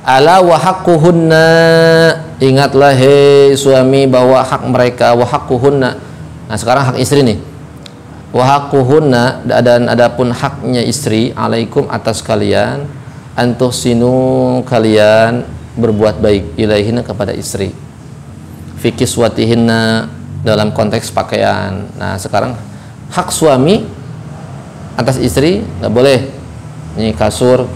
Ala wa haqquhunna, ingatlah hei suami bahwa hak mereka, wa haqquhunna. Nah sekarang hak istri nih. Wa haqquhunna, dan adapun haknya istri, alaikum atas kalian, antuhsinu, kalian berbuat baik, ilaihinna kepada istri, fi kiswatihinna, dalam konteks pakaian. Nah sekarang hak suami atas istri nggak boleh. Ini kasur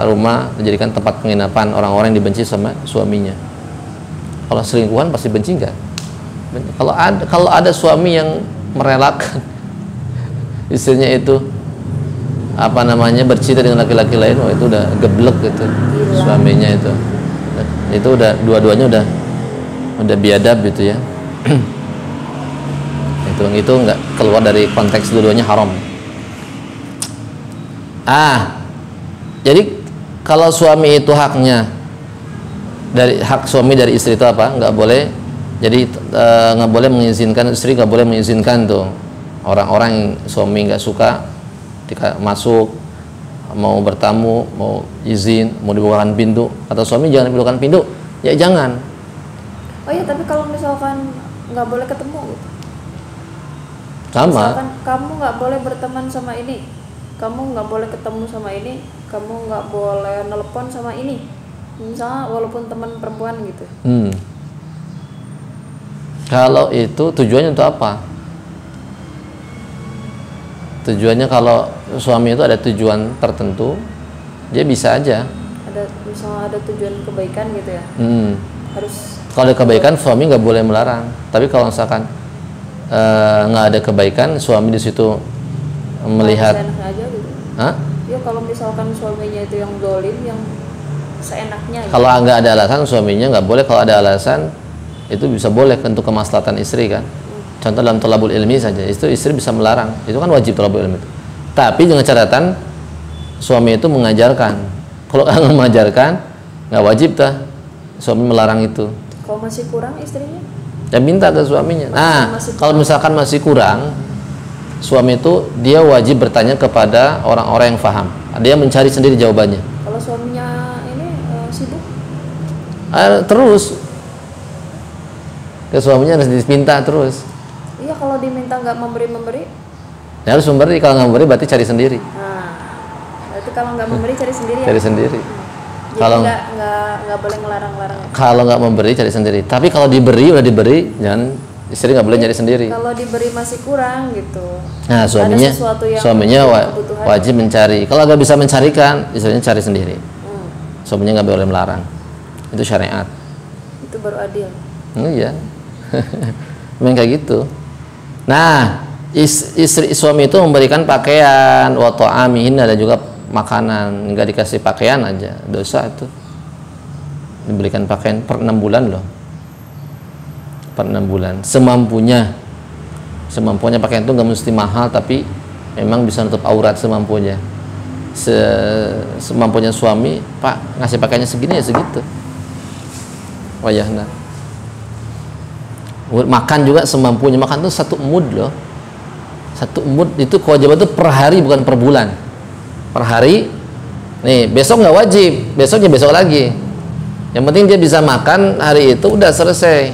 rumah dijadikan tempat penginapan orang-orang yang dibenci sama suaminya. Kalau selingkuhan pasti benci nggak? Kalau ada suami yang merelakan istrinya itu bercinta dengan laki-laki lain, itu udah geblek gitu. Gila. Suaminya itu udah dua-duanya udah biadab gitu ya. itu nggak keluar dari konteks dua-duanya haram. Jadi kalau suami itu haknya hak suami dari istri itu apa? Nggak boleh. Jadi nggak boleh mengizinkan istri, nggak boleh mengizinkan tuh orang-orang yang suami nggak suka masuk, mau bertamu, mau izin, mau dibukakan pintu, atau suami jangan dibukakan pintu, ya jangan. Oh iya, tapi kalau misalkan nggak boleh ketemu gitu. Sama. Misalkan kamu nggak boleh berteman sama ini, kamu nggak boleh ketemu sama ini, kamu nggak boleh nelpon sama ini, misalnya walaupun teman perempuan gitu. Kalau itu tujuannya untuk apa? Tujuannya kalau suami itu ada tujuan tertentu, dia bisa aja. Misalnya ada tujuan kebaikan gitu ya. Harus. Kalau ada kebaikan suami nggak boleh melarang. Tapi kalau misalkan nggak ada kebaikan, suami di situ melihat. Aja gitu. Ya kalau misalkan suaminya itu yang dolim, yang seenaknya. Kalau nggak ada alasan suaminya nggak boleh. Kalau ada alasan itu bisa boleh untuk kemaslahatan istri kan. Contoh dalam thalabul ilmi saja, itu istri bisa melarang. Itu kan wajib thalabul ilmi itu. Tapi dengan catatan suami itu mengajarkan. Kalau nggak mengajarkan, nggak wajib suami melarang itu. Kalau masih kurang istrinya? Ya minta ke suaminya. Nah, kalau misalkan masih kurang, suami itu dia wajib bertanya kepada orang-orang yang paham. Dia mencari sendiri jawabannya. Kalau suaminya ini sibuk? Terus ke suaminya harus diminta terus. Iya, kalau diminta nggak memberi. Ya harus memberi. Kalau nggak memberi berarti cari sendiri. Nah, berarti kalau nggak memberi cari sendiri. Cari sendiri. Jadi kalau nggak boleh ngelarang-larang. Kalau nggak memberi cari sendiri. Tapi kalau udah diberi, jangan, istri nggak boleh cari sendiri. Kalau diberi masih kurang gitu. Nah, suaminya wajib mencari. Kalau nggak bisa mencarikan, istrinya cari sendiri. Suaminya nggak boleh melarang. Itu syariat. Itu baru adil. Iya. Memang kayak gitu. Nah, suami itu memberikan pakaian, wa ta'amihin, dan juga makanan. Nggak dikasih pakaian aja, dosa itu. Diberikan pakaian per 6 bulan loh. Per 6 bulan, semampunya pakaian itu nggak mesti mahal, tapi memang bisa nutup aurat semampunya. Semampunya suami, Pak ngasih pakaiannya segini ya segitu. Wayahna. Makan juga semampunya. Makan itu 1 mud loh. 1 mud itu kewajiban itu per hari, bukan per bulan. Per hari. Nih, besok nggak wajib, besoknya besok lagi. Yang penting dia bisa makan hari itu, udah selesai.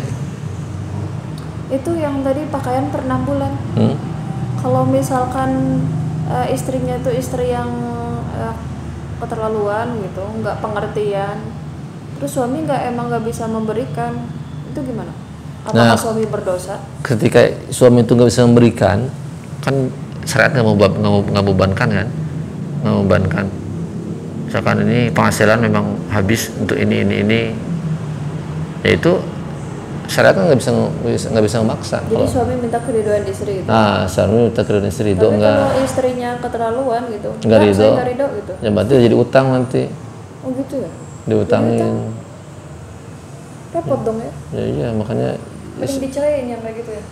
Itu yang tadi pakaian per 6 bulan. Kalau misalkan istrinya itu istri yang keterlaluan gitu, nggak pengertian, terus suami emang nggak bisa memberikan, itu gimana? Apakah suami berdosa? Ketika suami itu nggak bisa memberikan, kan syariat nggak membebankan kan? Nggak membebankan. Misalkan ini penghasilan memang habis untuk ini, ya itu syariat kan nggak bisa memaksa. Jadi suami minta keridhaan istri gitu. Suami minta keridhaan istri. Tapi kalau istrinya keterlaluan gitu, nggak ridho gitu. Ya berarti jadi utang nanti. Oh gitu ya? Diutangin. Repot dong ya? Ya iya, makanya mending dicerain yang kayak gitu ya.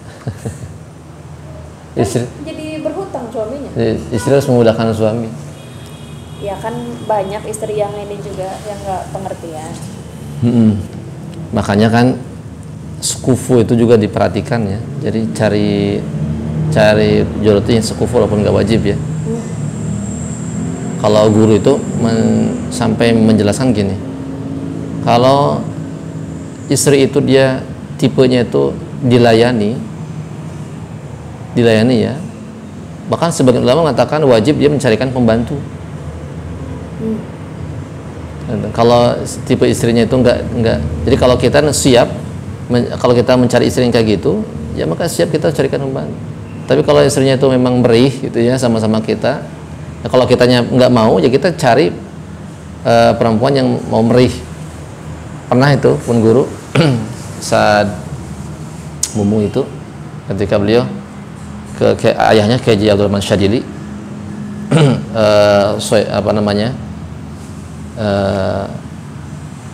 Istri jadi berhutang suaminya. Istri harus memudahkan suami. Ya kan banyak istri yang ini juga yang nggak pengertian. Makanya kan sekufu itu juga diperhatikan ya. Jadi cari jodoh itu yang sekufu walaupun nggak wajib ya. Kalau guru itu sampai menjelaskan gini, Kalau istri itu dia tipenya itu dilayani ya. Bahkan sebagian ulama mengatakan wajib dia mencarikan pembantu. Kalau tipe istrinya itu enggak. Jadi kalau kita siap, kalau kita mencari istri yang kayak gitu, ya maka siap kita carikan pembantu. Tapi kalau istrinya itu memang berih gitu ya sama-sama kita, nah kalau kitanya nggak mau ya kita cari perempuan yang mau merih. Pernah itu pun guru saat Mumu itu ketika beliau ke ayahnya Kiai Abdurrahman Syadili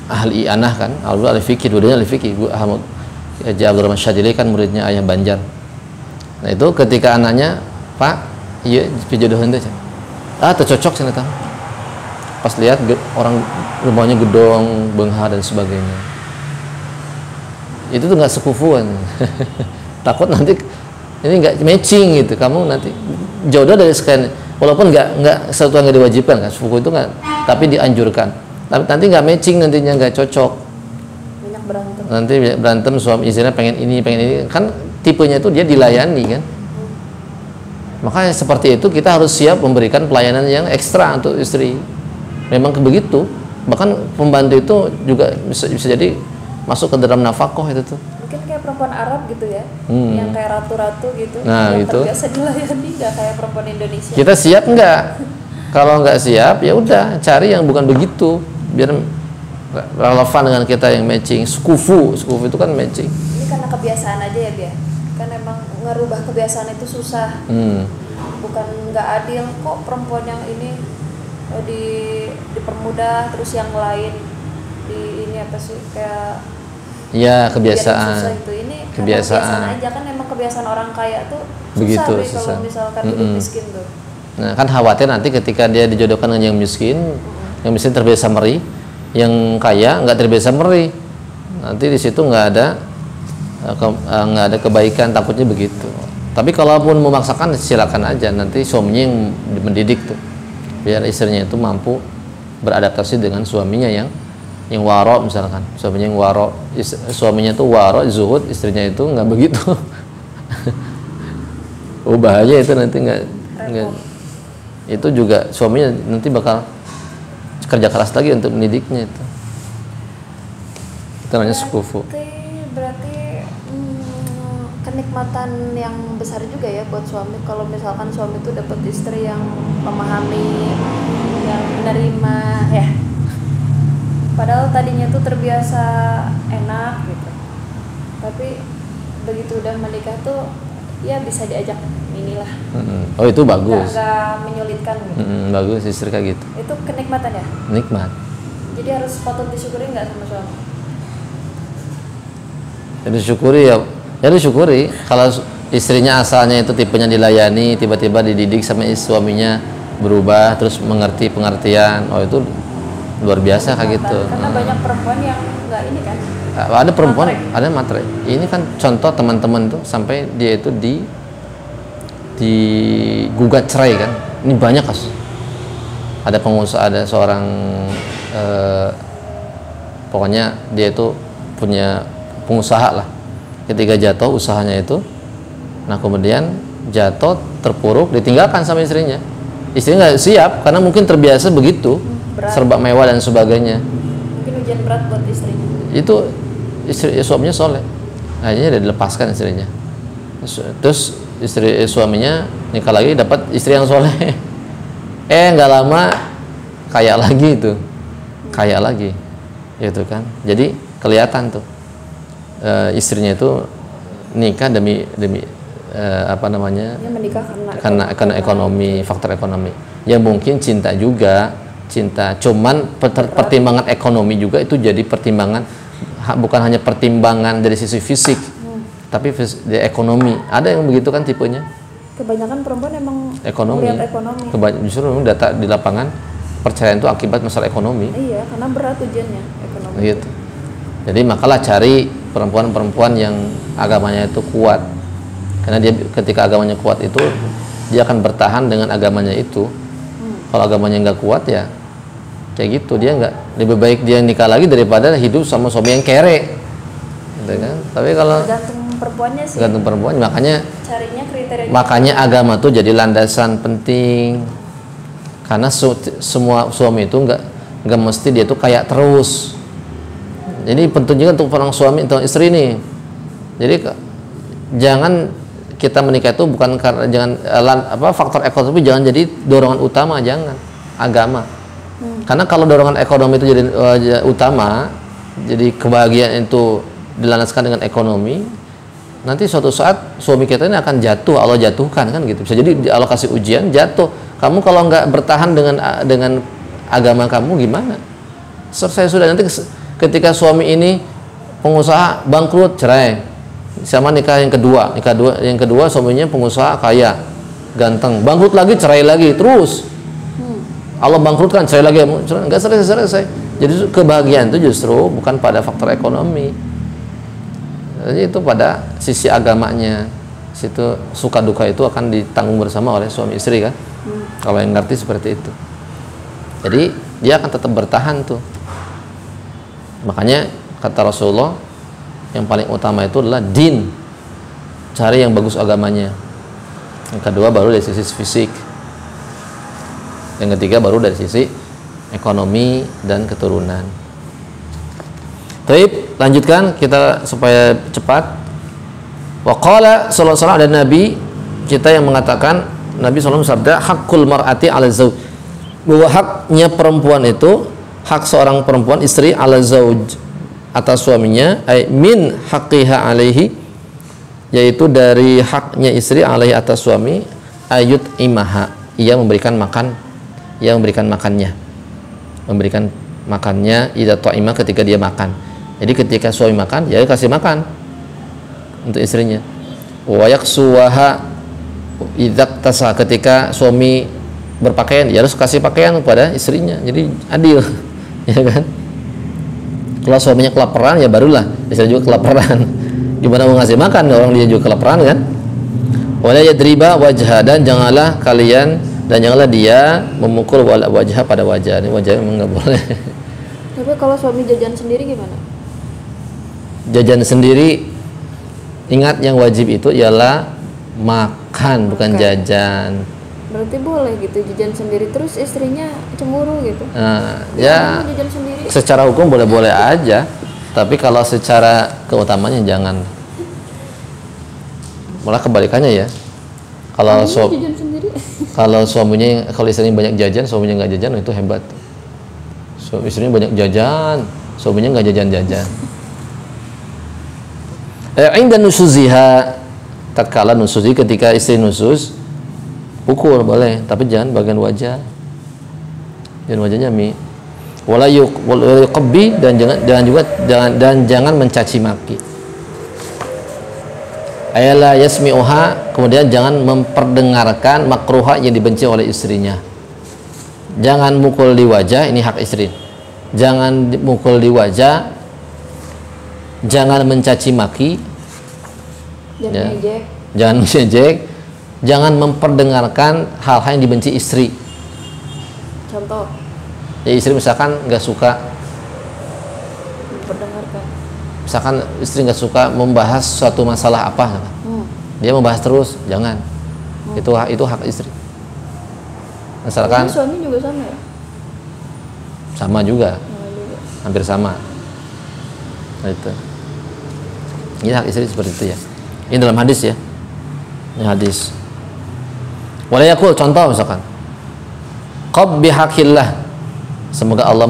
ahli anah kan, ahli fikih, dua-duanya ahli fikih. Kiai Abdurrahman Syadili kan muridnya ayah Banjar. Nah itu ketika anaknya, Pak, iya jodohin teh. Tercocok sih tahu. Pas lihat orang rumahnya gedong, benghar dan sebagainya. Itu tuh nggak sekufuan. Takut nanti ini nggak matching gitu. Kamu nanti jodoh dari sekian, walaupun nggak sesuatu yang nggak diwajibkan kan, sepupu itu nggak, tapi dianjurkan. Tapi nanti nggak matching, nantinya nggak cocok. Banyak berantem. Nanti berantem, suami istrinya pengen ini kan tipenya itu dia dilayani kan. Makanya seperti itu kita harus siap memberikan pelayanan yang ekstra untuk istri. Memang begitu. Bahkan pembantu itu juga bisa jadi masuk ke dalam nafkah itu tuh. Mungkin kayak perempuan Arab gitu ya, yang kayak ratu-ratu gitu, nah, yang gitu. terbiasa dilayani, nggak kayak perempuan Indonesia. Kita siap nggak? Kalau nggak siap ya udah cari yang bukan begitu, biar relevan dengan kita yang matching. Skufu itu kan matching. Ini karena kebiasaan aja ya dia, kan emang ngerubah kebiasaan itu susah. Bukan nggak adil kok perempuan yang ini dipermudah, terus yang lain di ini apa sih kayak ya kebiasaan. Susah itu. Ini kebiasaan aja kan emang kebiasaan orang kaya tuh begitu, susah. Kalau misalkan hidup miskin tuh. Nah kan khawatir nanti ketika dia dijodohkan dengan yang miskin terbiasa meri, yang kaya nggak terbiasa meri, nanti di situ nggak ada kebaikan, takutnya begitu. Tapi kalaupun memaksakan silakan aja, nanti suaminya yang mendidik tuh, biar istrinya itu mampu beradaptasi dengan suaminya yang waro, misalkan suaminya yang waro, suaminya tuh waro zuhud, istrinya itu nggak begitu. Bahaya itu, nanti nggak itu juga suaminya nanti bakal kerja keras lagi untuk mendidiknya itu namanya skufu. Berarti kenikmatan yang besar juga ya buat suami kalau misalkan suami itu dapat istri yang memahami, yang menerima ya. Padahal tadinya tuh terbiasa enak gitu, tapi begitu udah menikah tuh ya bisa diajak inilah. Oh itu bagus. Gak menyulitkan gitu. Bagus istri kayak gitu. Itu kenikmatan ya. Nikmat. Jadi harus patut disyukuri nggak sama suami? Jadi syukuri ya. Jadi syukuri kalau istrinya asalnya itu tipenya dilayani, tiba-tiba dididik sama suaminya berubah, terus mengerti pengertian. Oh itu luar biasa kayak gitu. Karena banyak perempuan yang nggak ini kan. Ada perempuan, ada matre. Ini kan contoh teman-teman tuh sampai dia itu digugat cerai kan. Ini banyak kasus. Ada pengusaha, ada seorang pokoknya dia itu punya pengusaha lah. Ketika jatuh usahanya itu, nah kemudian jatuh terpuruk, ditinggalkan sama istrinya. Istrinya nggak siap karena mungkin terbiasa begitu, serba mewah dan sebagainya. Mungkin ujian berat buat istrinya. Itu suaminya soleh, akhirnya dia dilepaskan istrinya. Terus suaminya nikah lagi, dapat istri yang soleh. Nggak lama kaya lagi itu, kaya lagi, gitu kan. Jadi kelihatan tuh istrinya itu nikah demi apa namanya? Ya, menikah karena ekonomi, faktor ekonomi. Ya mungkin cinta juga, cuman pertimbangan ekonomi juga itu jadi pertimbangan. Bukan hanya pertimbangan dari sisi fisik, tapi di ekonomi. Ada yang begitu kan tipenya? Kebanyakan perempuan emang ekonomi. melihat ekonomi. Justru memang data di lapangan perceraian itu akibat masalah ekonomi. Iya, karena berat ujiannya ekonomi. Gitu. Jadi makalah cari perempuan-perempuan yang agamanya itu kuat. Karena dia ketika agamanya kuat itu dia akan bertahan dengan agamanya itu. Kalau agamanya nggak kuat ya kayak gitu. Dia nggak, lebih baik dia nikah lagi daripada hidup sama suami yang kere, gitu kan. Tapi kalau tergantung perempuannya sih, tergantung perempuan, makanya carinya kriteria. makanya agama tuh jadi landasan penting, karena semua suami itu nggak mesti dia tuh kayak terus. Jadi penting juga untuk orang suami atau istri nih. Jadi jangan kita menikah itu bukan karena faktor ekonomi jangan jadi dorongan utama, jangan agama. Karena kalau dorongan ekonomi itu jadi utama, jadi kebahagiaan itu dilandaskan dengan ekonomi, nanti suatu saat suami kita ini akan jatuh, Allah jatuhkan kan gitu. Bisa jadi Allah kasih ujian jatuh. Kamu kalau nggak bertahan dengan agama kamu gimana? Selesai sudah, nanti ketika suami ini pengusaha bangkrut, cerai. Sama nikah yang kedua suaminya pengusaha kaya, ganteng, bangkrut lagi, cerai lagi, terus Allah bangkrutkan, cerai lagi, nggak selesai. Jadi kebahagiaan itu justru bukan pada faktor ekonomi, jadi itu pada sisi agamanya. Situ suka duka itu akan ditanggung bersama oleh suami istri kan, kalau yang ngerti seperti itu. Jadi dia akan tetap bertahan tuh. Makanya kata Rasulullah, yang paling utama itu adalah din, cari yang bagus agamanya. Yang kedua baru dari sisi fisik, yang ketiga baru dari sisi ekonomi dan keturunan. Baik, lanjutkan kita supaya cepat. Wa qala sallallahu alaihi wasallam, ada nabi kita yang mengatakan, Nabi sallallahu alaihi wasallam sabda, hakul mar'ati 'ala zauj, bahwa haknya perempuan itu, hak seorang perempuan istri 'ala zauj, atas suaminya, ay min haqqiha alaihi, yaitu dari haknya istri alaihi atas suami, ayut imaha, ia memberikan makannya, memberikan makannya, idza ta'ima, ketika dia makan. Jadi ketika suami makan, ya kasih makan untuk istrinya. Wa yaksuwaha idza tasa, ketika suami berpakaian, ya harus kasih pakaian kepada istrinya. Jadi adil, ya kan? Kalau suaminya kelaparan, ya barulah istri juga kelaparan. Gimana mau ngasih makan orang dia juga kelaparan kan? Wala yadriba wajha, dan janganlah dia memukul wajah pada wajah. Ini wajah memang nggak boleh. Tapi kalau suami jajan sendiri gimana? Jajan sendiri, ingat yang wajib itu ialah makan, bukan jajan. Berarti boleh gitu jajan sendiri, terus istrinya cemburu gitu. Nah, ya jajan sendiri. Secara hukum boleh-boleh aja, tapi kalau secara keutamanya jangan. Malah kebalikannya ya. Kalau suaminya, kalau istrinya banyak jajan, suaminya nggak jajan, itu hebat. Istrinya banyak jajan, suaminya nggak jajan-jajan. Inda nusuziha, tatkala nusuzi, ketika istri nusus, pukul boleh, tapi jangan bagian wajah, jangan wajahnya wala yuqabbi, dan jangan mencaci maki. Ayala yasmi'uha, kemudian jangan memperdengarkan makruha yang dibenci oleh istrinya. Jangan mukul di wajah, ini hak istri. Jangan mukul di wajah, jangan mencaci maki, jangan mengejek, jangan memperdengarkan hal-hal yang dibenci istri. Contoh? Ya, istri misalkan nggak suka, memperdengarkan. Misalkan istri nggak suka membahas suatu masalah apa, dia membahas terus, jangan. Itu hak istri. Misalkan. Jadi suami juga sama ya? Sama juga. Hampir sama. Nah, itu. Ini hak istri seperti itu ya. Ini dalam hadis ya. Ini hadis. Walayakul, contoh misalkan, qab bihaqillah, semoga Allah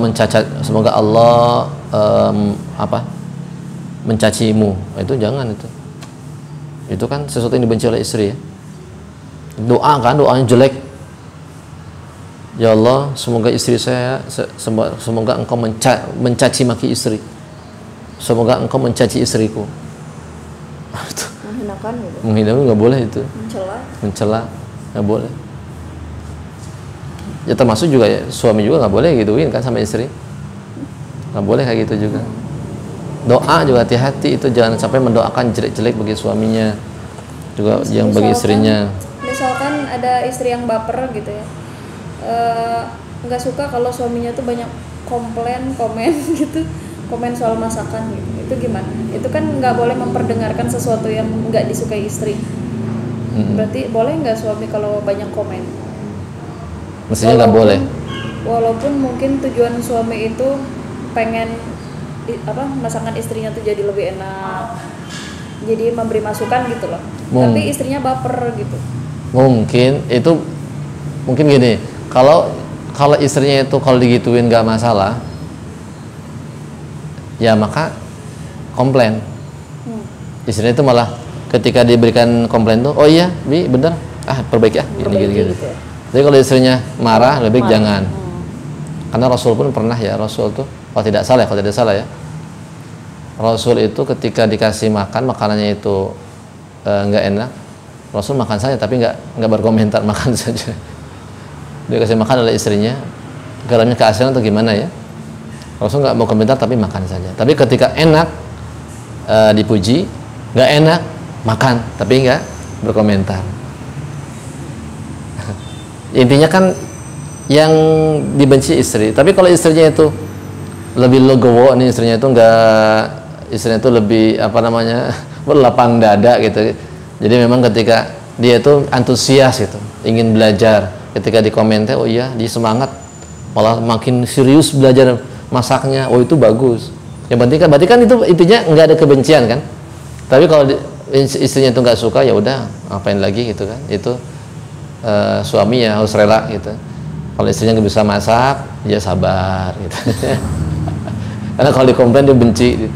mencacimu. Itu jangan itu. Itu kan sesuatu yang dibenci oleh istri ya. Doa kan, doanya jelek. Ya Allah, semoga istri saya, semoga engkau mencaci maki istri. Semoga engkau mencaci istriku. Menghinakan gitu. Menghinakan nggak boleh itu. Mencela nggak boleh. Ya termasuk juga ya, suami juga nggak boleh gituin kan sama istri. Nggak boleh kayak gitu juga. Doa juga hati-hati, itu jangan sampai mendoakan jelek-jelek bagi suaminya, juga yang bagi istrinya. Misalkan ada istri yang baper gitu ya, nggak suka kalau suaminya tuh banyak komplain, komen gitu, komen soal masakan gitu. Itu gimana? Itu kan nggak boleh memperdengarkan sesuatu yang nggak disukai istri. Berarti boleh nggak suami kalau banyak komen? Mestinya nggak boleh. Walaupun mungkin tujuan suami itu pengen masakan istrinya tuh jadi lebih enak, jadi memberi masukan gitu loh. Tapi istrinya baper gitu. Mungkin gini, kalau istrinya itu kalau digituin nggak masalah, ya maka komplain. Istrinya itu malah ketika diberikan komplain tuh, oh iya, Bi, bener, perbaiki gini. Gitu ya. Jadi kalau istrinya marah, lebih baik jangan. Karena Rasul pun pernah ya, Rasul tuh kalau tidak salah ya, Rasul itu ketika dikasih makanannya itu nggak enak, Rasul makan saja tapi nggak berkomentar, makan saja. Dia kasih makan oleh istrinya, garamnya keasinan atau gimana ya, Rasul nggak mau komentar tapi makan saja. Tapi ketika enak, dipuji, nggak enak, makan tapi nggak berkomentar. Intinya kan yang dibenci istri. Tapi kalau istrinya itu lebih legowo nih, istrinya itu lebih berlapang dada gitu. Jadi memang ketika dia itu antusias gitu, ingin belajar, ketika dikomentar, oh iya, dia semangat, malah makin serius belajar masaknya, oh itu bagus. Yang penting kan, berarti kan itu intinya nggak ada kebencian kan. Tapi kalau istrinya itu nggak suka, ya udah, ngapain lagi gitu kan. Itu suami ya harus rela gitu. Kalau istrinya nggak bisa masak, ya sabar gitu. Karena kalau dikomplain dia benci.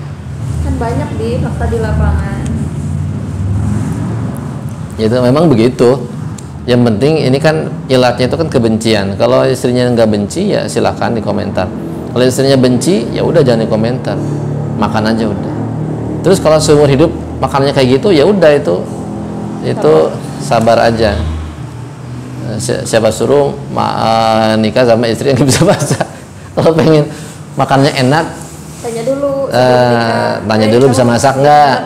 Kan banyak di fakta di lapangan. Itu memang begitu. Yang penting ini kan ilatnya itu kan kebencian. Kalau istrinya nggak benci, ya silakan dikomentar. Kalau istrinya benci, ya udah jangan dikomentar. Makan aja udah. Terus kalau seumur hidup makanannya kayak gitu, ya udah itu sabar aja. Siapa suruh nikah sama istri yang nggak bisa masak? Kalau pengen makannya enak, tanya dulu. Tanya dulu bisa masak nggak?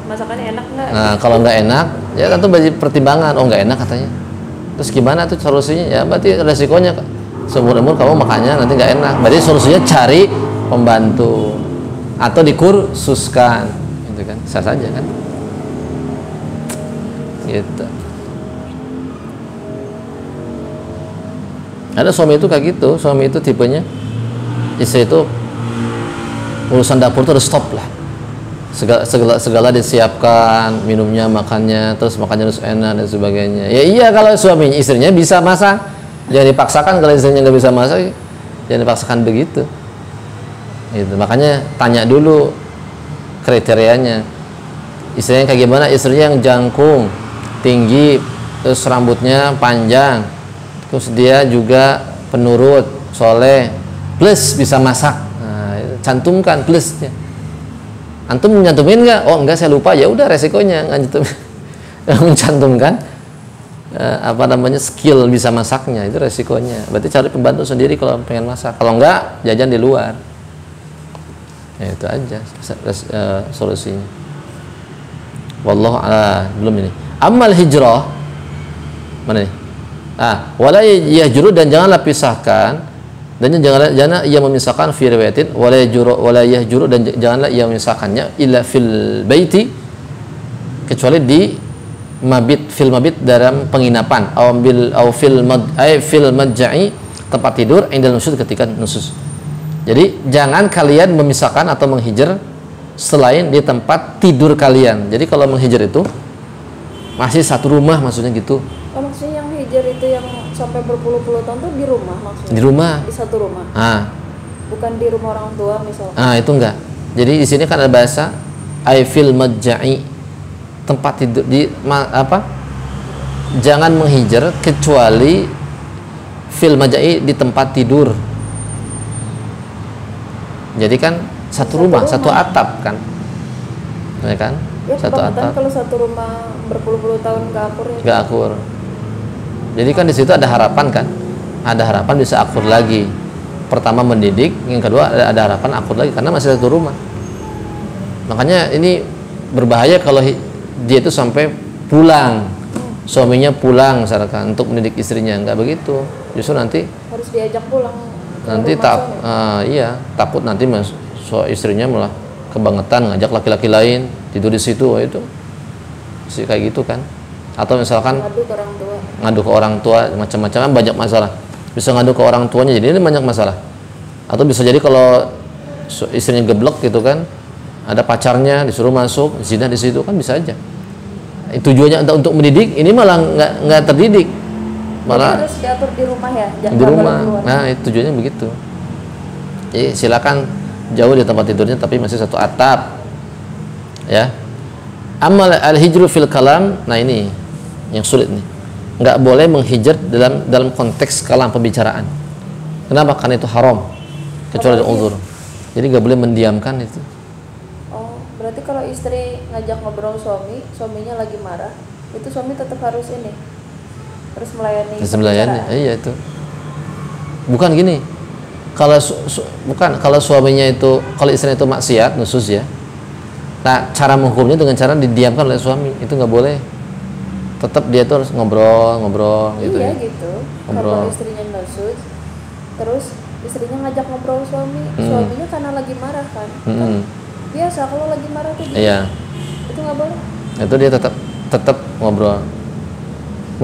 Masakannya enak nggak? Nah, kalau nggak enak, ya tentu bagi pertimbangan. Oh, nggak enak katanya. Terus gimana tuh solusinya? Ya berarti resikonya seumur umur kamu makannya nanti nggak enak. Berarti solusinya cari pembantu atau dikursuskan, gitu kan? Bisa saja kan? Gitu. Ada suami itu kayak gitu, suami itu tipenya istri itu urusan dapur itu harus stop lah, segala disiapkan, minumnya, makannya, terus makannya harus enak dan sebagainya. Ya iya, kalau suaminya istrinya bisa masak, jangan dipaksakan. Kalau istrinya nggak bisa masak, jangan dipaksakan begitu. Gitu. Makanya tanya dulu kriterianya, istrinya kayak gimana. Istrinya yang jangkung, tinggi, terus rambutnya panjang, terus dia juga penurut, soleh, plus bisa masak. Nah, cantumkan plusnya. Antum mencantumin nggak? Oh enggak, saya lupa. Ya udah, resikonya mencantumkan skill bisa masaknya, itu resikonya. Berarti cari pembantu sendiri kalau pengen masak. Kalau enggak, jajan di luar. Ya itu aja solusinya. Wallahu a'lam. Belum ini. Amal hijrah. Mana nih? Wala yahjuru, dan janganlah pisahkan, dan janganlah ia memisahkan fi riwayatin wala yahjuru, dan janganlah ia memisahkannya illa fil baiti, kecuali di fil mabit dalam penginapan, au fil madja'i, tempat tidur, indal nusyuz, ketika nusyuz. Jadi jangan kalian memisahkan atau menghijr selain di tempat tidur kalian. Jadi kalau menghijr itu masih satu rumah, maksudnya gitu. Oh, maksudnya yang hijr itu yang sampai berpuluh-puluh tahun tuh di rumah maksudnya? Di rumah. Di satu rumah? Bukan di rumah orang tua misalnya? Itu enggak. Jadi di sini kan ada bahasa fil madja'i, tempat tidur jangan menghijr kecuali fil madja'i, di tempat tidur. Jadi kan satu rumah, satu atap kan, ya kan? Ya, satu atap. Kalau satu rumah berpuluh-puluh tahun nggak akur. Jadi kan di situ ada harapan kan? Ada harapan bisa akur lagi. Pertama mendidik, yang kedua ada harapan akur lagi karena masih satu rumah. Makanya ini berbahaya kalau dia itu sampai pulang, suaminya pulang misalkan untuk mendidik istrinya. Nggak begitu. Justru nanti harus diajak pulang ke Nanti rumah suami. iya, takut nanti istrinya malah kebangetan ngajak laki-laki lain tidur di situ, itu sih kayak gitu kan. Atau misalkan ngadu ke orang tua macam-macam, kan banyak masalah. Bisa ngadu ke orang tuanya, jadi ini banyak masalah. Atau bisa jadi kalau istrinya geblek gitu kan, ada pacarnya disuruh masuk zina di situ, kan bisa aja. Tujuannya untuk mendidik, ini malah nggak terdidik, malah jadi harus diatur di rumah ya, di rumah. Nah, itu tujuannya begitu. Jadi silakan jauh di tempat tidurnya tapi masih satu atap, ya. Amal al-hijru fil kalam, nah ini yang sulit nih. Nggak boleh menghijr dalam konteks kalam, pembicaraan. Kenapa? Karena itu haram kecuali ada uzur. Jadi nggak boleh mendiamkan itu. Oh, berarti kalau istri ngajak ngobrol suaminya lagi marah, itu suami tetap harus melayani. Iya itu. Bukan gini. Kalau suaminya itu, kalau istrinya itu maksiat, nusus ya. Nah, cara menghukumnya dengan cara didiamkan oleh suami, itu nggak boleh. Tetap dia tuh harus ngobrol gitu iya, ya. gitu. Ngobrol. Kalau istrinya nusus, terus istrinya ngajak ngobrol suaminya karena lagi marah kan. Kan biasa kalau lagi marah tuh gitu. Iya. Itu nggak boleh. Itu dia tetap ngobrol.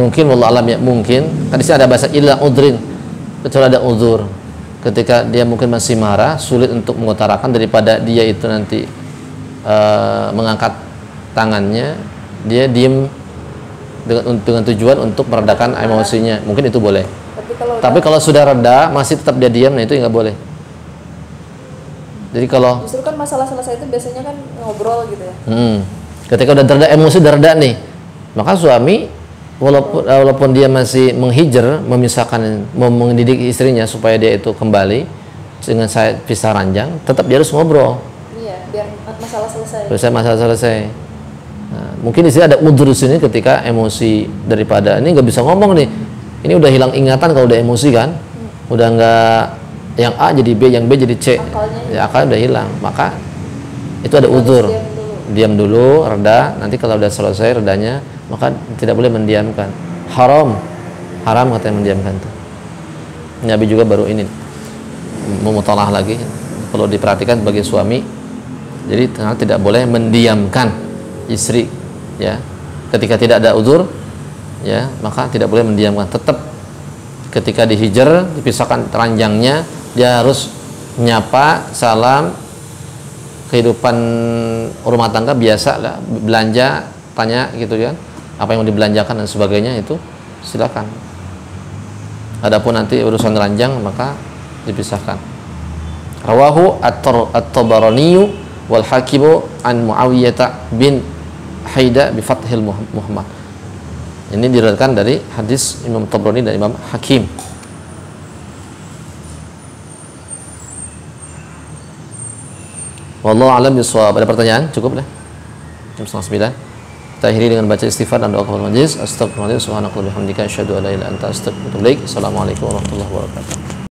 Mungkin wallahu alam ya, mungkin kan di sini ada bahasa illa udrin, kecuali ada uzur. Ketika dia mungkin masih marah, sulit untuk mengutarakan, daripada dia itu nanti mengangkat tangannya, dia diem dengan tujuan untuk meredakan emosinya, mungkin itu boleh. Tapi kalau sudah reda masih tetap dia diam, nah itu nggak boleh. Jadi kalau justru kan masalah selesai itu biasanya kan ngobrol gitu ya. Ketika udah reda, emosi udah reda nih, maka suami walaupun dia masih menghijr, memisahkan, mendidik istrinya supaya dia itu kembali dengan saya pisah ranjang, tetap dia harus ngobrol. Iya, biar masalah selesai. Masalah selesai. Nah, mungkin di sini ada udzur di sini ketika emosi, daripada ini nggak bisa ngomong nih, ini udah hilang ingatan kalau udah emosi kan, udah nggak, yang A jadi B, yang B jadi C, akalnya udah hilang, maka itu ada udzur. Diam dulu, reda, nanti kalau udah selesai redanya, maka tidak boleh mendiamkan. Haram katanya mendiamkan itu. Nabi juga baru ini memutalah lagi, perlu diperhatikan bagi suami. Jadi tidak boleh mendiamkan istri, ya. Ketika tidak ada uzur, ya, maka tidak boleh mendiamkan. Tetap ketika dihijr, dipisahkan ranjangnya, dia harus nyapa, salam. Kehidupan rumah tangga biasa lah, belanja, tanya gitu kan, apa yang mau dibelanjakan dan sebagainya, itu silakan. Adapun nanti urusan ranjang maka dipisahkan. Rawahu at-Tabarani wal Hakim an Muawiyah bin Haida bi fathil Muhammad. Ini diriwayatkan dari hadis Imam Tabrani dan Imam Hakim. Wallahu a'lam bishawab. Ada pertanyaan? Cukup lah. Jam 8:30. Kita akhiri dengan baca istighfar dan doa kafaratul majlis. Astagfirullahaladzim, subhanakallahumma wa bihamdika asyhadu an la ilaha illa anta astaghfiruka wa atubu ilaik. Assalamualaikum warahmatullahi wabarakatuh.